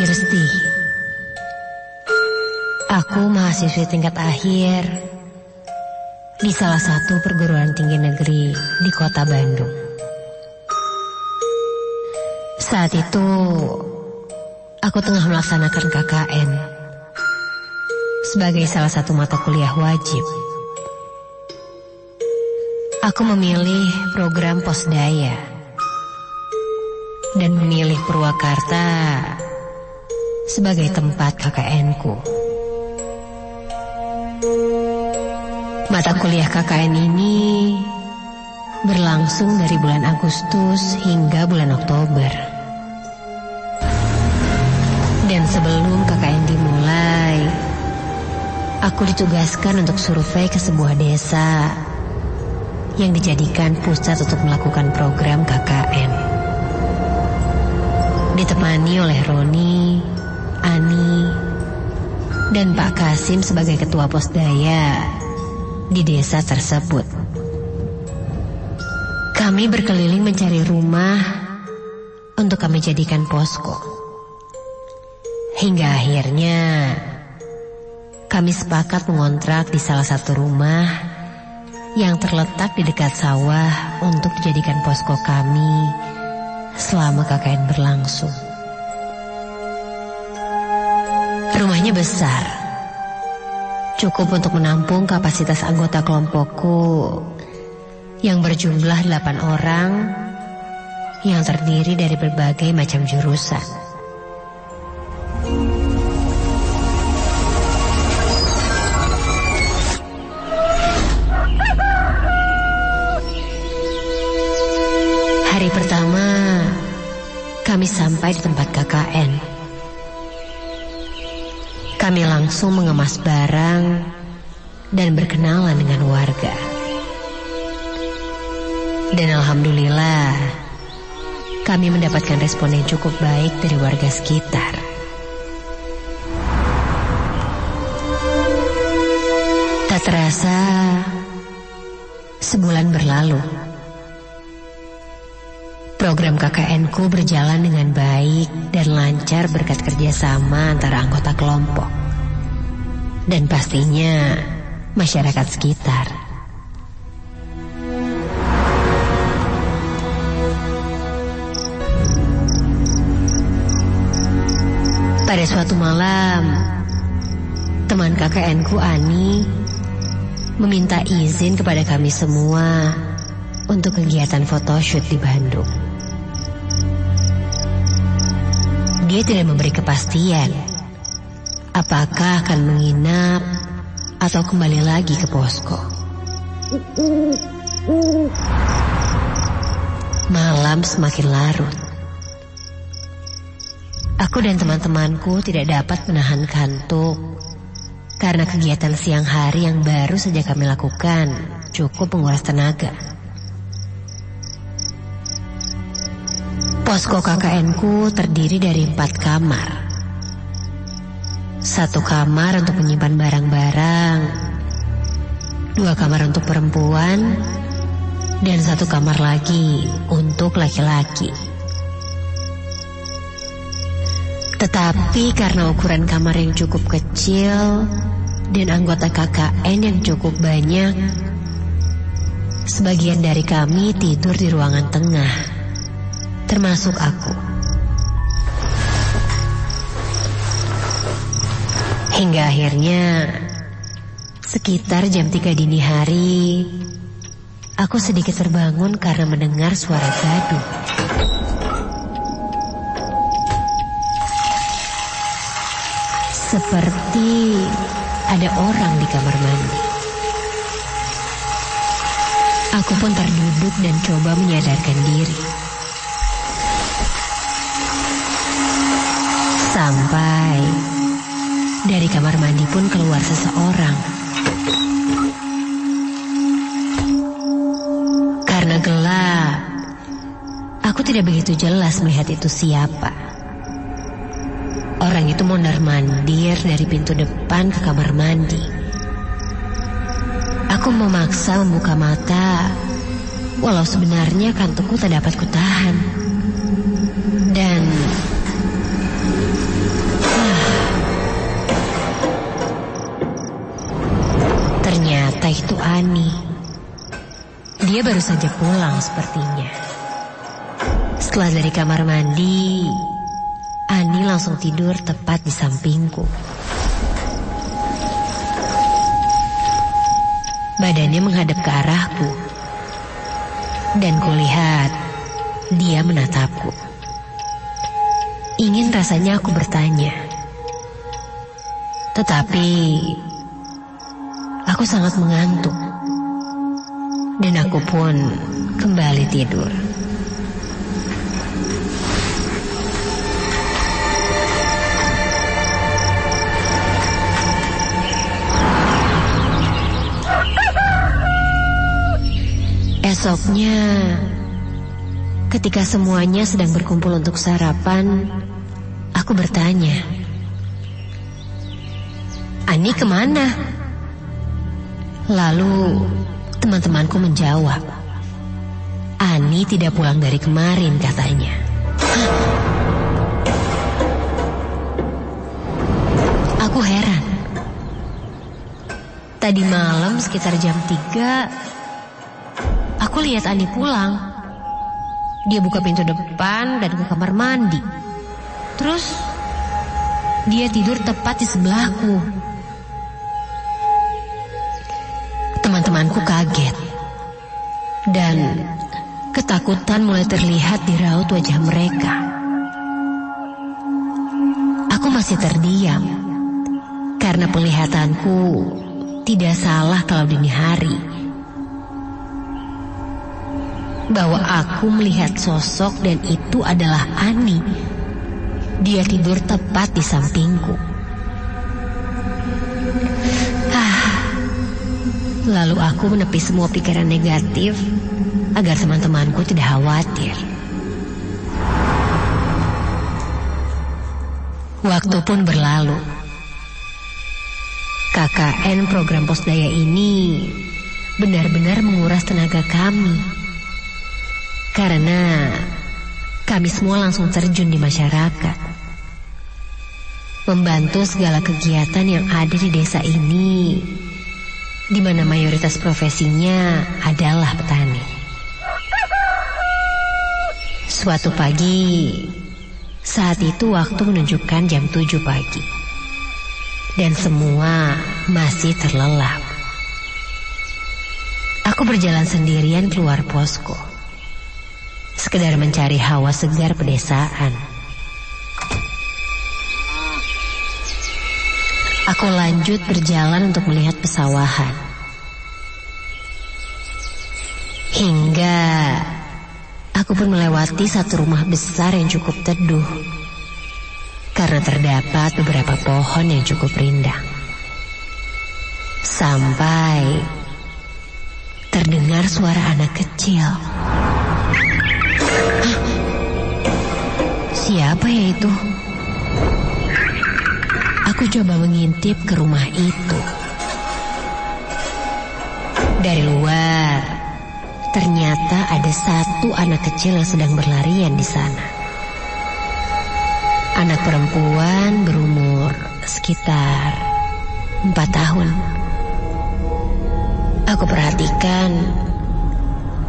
Irsti. Aku mahasiswi tingkat akhir di salah satu perguruan tinggi negeri di kota Bandung. Saat itu, aku tengah melaksanakan KKN sebagai salah satu mata kuliah wajib. Aku memilih program Posdaya dan memilih Purwakarta sebagai tempat KKN-ku. Mata kuliah KKN ini berlangsung dari bulan Agustus hingga bulan Oktober. Dan sebelum KKN dimulai, aku ditugaskan untuk survei ke sebuah desa yang dijadikan pusat untuk melakukan program KKN. Ditemani oleh Roni, Ani, dan Pak Kasim sebagai ketua Posdaya di desa tersebut. Kami berkeliling mencari rumah untuk kami jadikan posko. Hingga akhirnya kami sepakat mengontrak di salah satu rumah yang terletak di dekat sawah untuk dijadikan posko kami selama KKN berlangsung. Rumahnya besar, cukup untuk menampung kapasitas anggota kelompokku yang berjumlah 8 orang yang terdiri dari berbagai macam jurusan. Hari pertama, kami sampai di tempat KKN. Kami langsung mengemas barang dan berkenalan dengan warga. Dan alhamdulillah, kami mendapatkan respon yang cukup baik dari warga sekitar. Tak terasa, sebulan berlalu. Program KKN-ku berjalan dengan baik dan lancar berkat kerjasama antara anggota kelompok dan pastinya masyarakat sekitar. Pada suatu malam, teman KKN-ku Ani meminta izin kepada kami semua untuk kegiatan photoshoot di Bandung. Dia tidak memberi kepastian apakah akan menginap atau kembali lagi ke posko. Malam semakin larut. Aku dan teman-temanku tidak dapat menahan kantuk karena kegiatan siang hari yang baru saja kami lakukan cukup menguras tenaga. Posko KKN-ku terdiri dari 4 kamar. 1 kamar untuk menyimpan barang-barang, 2 kamar untuk perempuan, dan 1 kamar lagi untuk laki-laki. Tetapi karena ukuran kamar yang cukup kecil dan anggota KKN yang cukup banyak, sebagian dari kami tidur di ruangan tengah, termasuk aku. Hingga akhirnya sekitar jam 3 dini hari, aku sedikit terbangun karena mendengar suara gaduh. Seperti ada orang di kamar mandi. Aku pun terduduk dan coba menyadarkan diri. Sampai dari kamar mandi pun keluar seseorang. Karena gelap, aku tidak begitu jelas melihat itu siapa. Orang itu mondar-mandir dari pintu depan ke kamar mandi. Aku memaksa membuka mata, walau sebenarnya kantukku tak dapat kutahan. Dan itu Ani. Dia baru saja pulang sepertinya. Setelah dari kamar mandi, Ani langsung tidur tepat di sampingku. Badannya menghadap ke arahku, dan kulihat dia menatapku. Ingin rasanya aku bertanya, tetapi aku sangat mengantuk, dan aku pun kembali tidur. Esoknya, ketika semuanya sedang berkumpul untuk sarapan, aku bertanya, "Ani kemana?" Lalu teman-temanku menjawab, "Ani tidak pulang dari kemarin," katanya. Aku heran. Tadi malam sekitar jam 3, aku lihat Ani pulang. Dia buka pintu depan dan ke kamar mandi. Terus dia tidur tepat di sebelahku. Teman-temanku kaget, dan ketakutan mulai terlihat di raut wajah mereka. Aku masih terdiam, karena penglihatanku tidak salah kalau dini hari. Bahwa aku melihat sosok dan itu adalah Ani. Dia tidur tepat di sampingku. Lalu aku menepis semua pikiran negatif agar teman-temanku tidak khawatir. Waktu pun berlalu. KKN program Posdaya ini benar-benar menguras tenaga kami. Karena kami semua langsung terjun di masyarakat, membantu segala kegiatan yang ada di desa ini, di mana mayoritas profesinya adalah petani. Suatu pagi, saat itu waktu menunjukkan jam 7 pagi, dan semua masih terlelap. Aku berjalan sendirian keluar posko, sekedar mencari hawa segar pedesaan. Aku lanjut berjalan untuk melihat pesawahan. Hingga aku pun melewati satu rumah besar yang cukup teduh, karena terdapat beberapa pohon yang cukup rindang. Sampai terdengar suara anak kecil. Siapa ya itu? Aku coba mengintip ke rumah itu. Dari luar, ternyata ada satu anak kecil yang sedang berlarian di sana. Anak perempuan berumur sekitar 4 tahun. Aku perhatikan,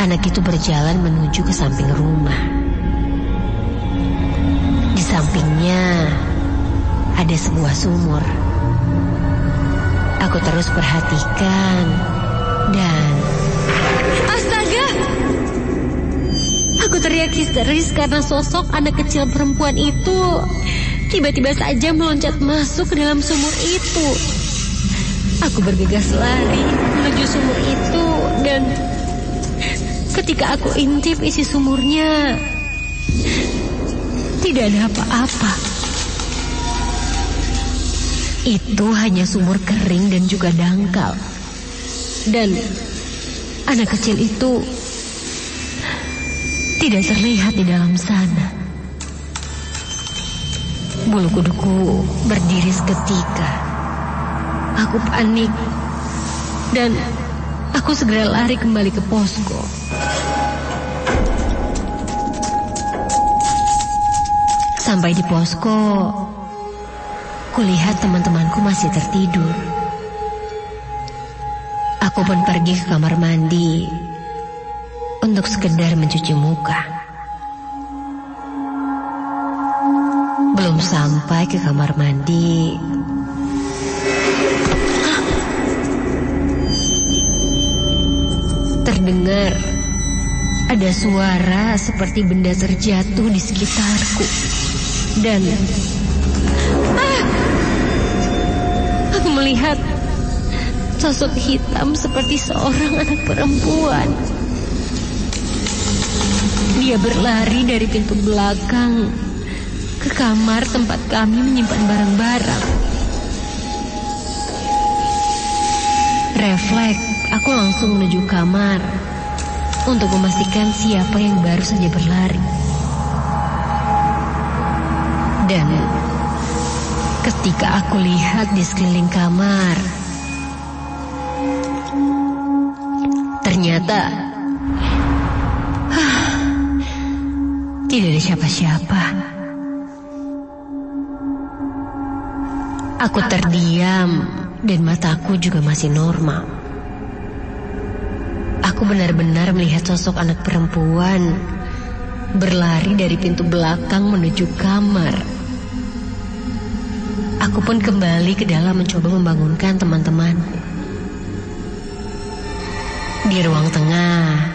anak itu berjalan menuju ke samping rumah. Di sampingnya ada sebuah sumur. Aku terus perhatikan dan... Astaga! Aku teriak histeris karena sosok anak kecil perempuan itu tiba-tiba saja meloncat masuk ke dalam sumur itu. Aku bergegas lari menuju sumur itu, dan ketika aku intip isi sumurnya, tidak ada apa-apa. Itu hanya sumur kering dan juga dangkal. Dan anak kecil itu tidak terlihat di dalam sana. Bulu kuduku berdiri seketika. Aku panik, dan aku segera lari kembali ke posko. Sampai di posko, kulihat teman-temanku masih tertidur. Aku pun pergi ke kamar mandi untuk sekedar mencuci muka. Belum sampai ke kamar mandi, terdengar ada suara seperti benda terjatuh di sekitarku. Dan aku melihat sosok hitam seperti seorang anak perempuan. Dia berlari dari pintu belakang ke kamar tempat kami menyimpan barang-barang. Refleks, aku langsung menuju kamar untuk memastikan siapa yang baru saja berlari. Dan ketika aku lihat di sekeliling kamar, ternyata tidak ada siapa-siapa. Aku terdiam dan mataku juga masih normal. Aku benar-benar melihat sosok anak perempuan berlari dari pintu belakang menuju kamar. Aku pun kembali ke dalam mencoba membangunkan teman-temanku. Di ruang tengah,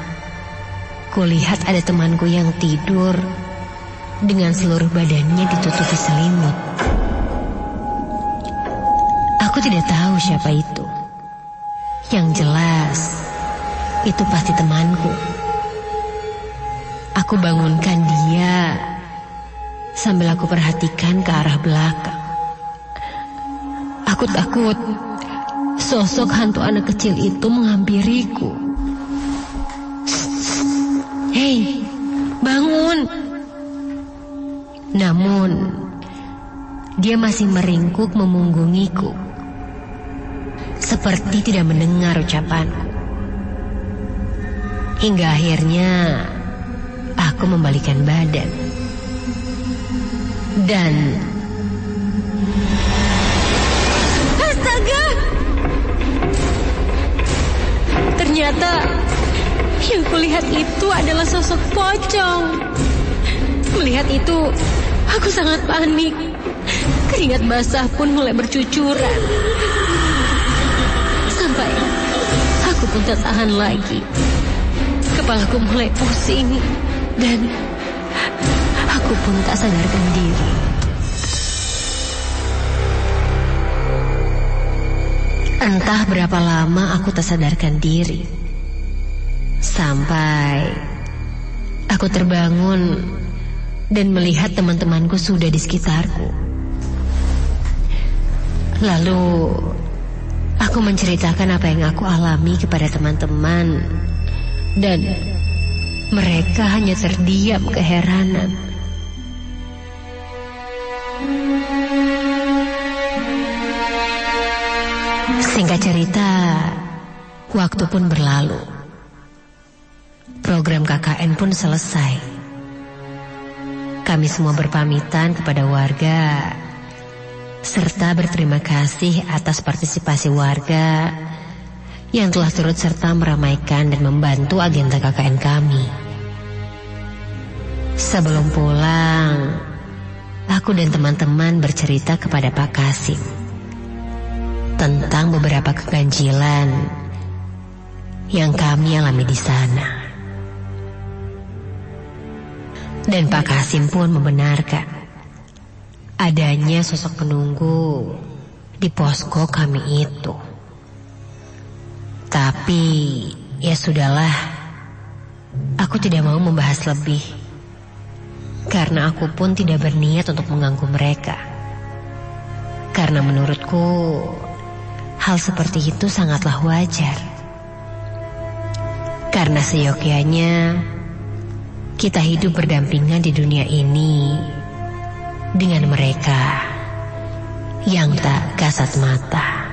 kulihat ada temanku yang tidur dengan seluruh badannya ditutupi selimut. Aku tidak tahu siapa itu. Yang jelas, itu pasti temanku. Aku bangunkan dia sambil aku perhatikan ke arah belakang. Aku takut sosok hantu anak kecil itu menghampiriku. Hei, bangun! Namun, dia masih meringkuk memunggungiku, seperti tidak mendengar ucapanku. Hingga akhirnya, aku membalikkan badan. Dan astaga! Ternyata yang kulihat itu adalah sosok pocong. Melihat itu, aku sangat panik. Keringat basah pun mulai bercucuran. Sampai aku pun tak tahan lagi. Kepalaku mulai pusing dan aku pun tak sadarkan diri. Entah berapa lama aku tak sadarkan diri. Sampai aku terbangun dan melihat teman-temanku sudah di sekitarku. Lalu aku menceritakan apa yang aku alami kepada teman-teman. Dan mereka hanya terdiam keheranan. Singkat cerita, waktu pun berlalu. Program KKN pun selesai. Kami semua berpamitan kepada warga, serta berterima kasih atas partisipasi warga yang telah turut serta meramaikan dan membantu agenda KKN kami. Sebelum pulang, aku dan teman-teman bercerita kepada Pak Kasim tentang beberapa keganjilan yang kami alami di sana. Dan Pak Kasim pun membenarkan adanya sosok penunggu di posko kami itu. Tapi ya sudahlah, aku tidak mau membahas lebih, karena aku pun tidak berniat untuk mengganggu mereka. Karena menurutku hal seperti itu sangatlah wajar. Karena seyogyanya kita hidup berdampingan di dunia ini dengan mereka yang tak kasat mata.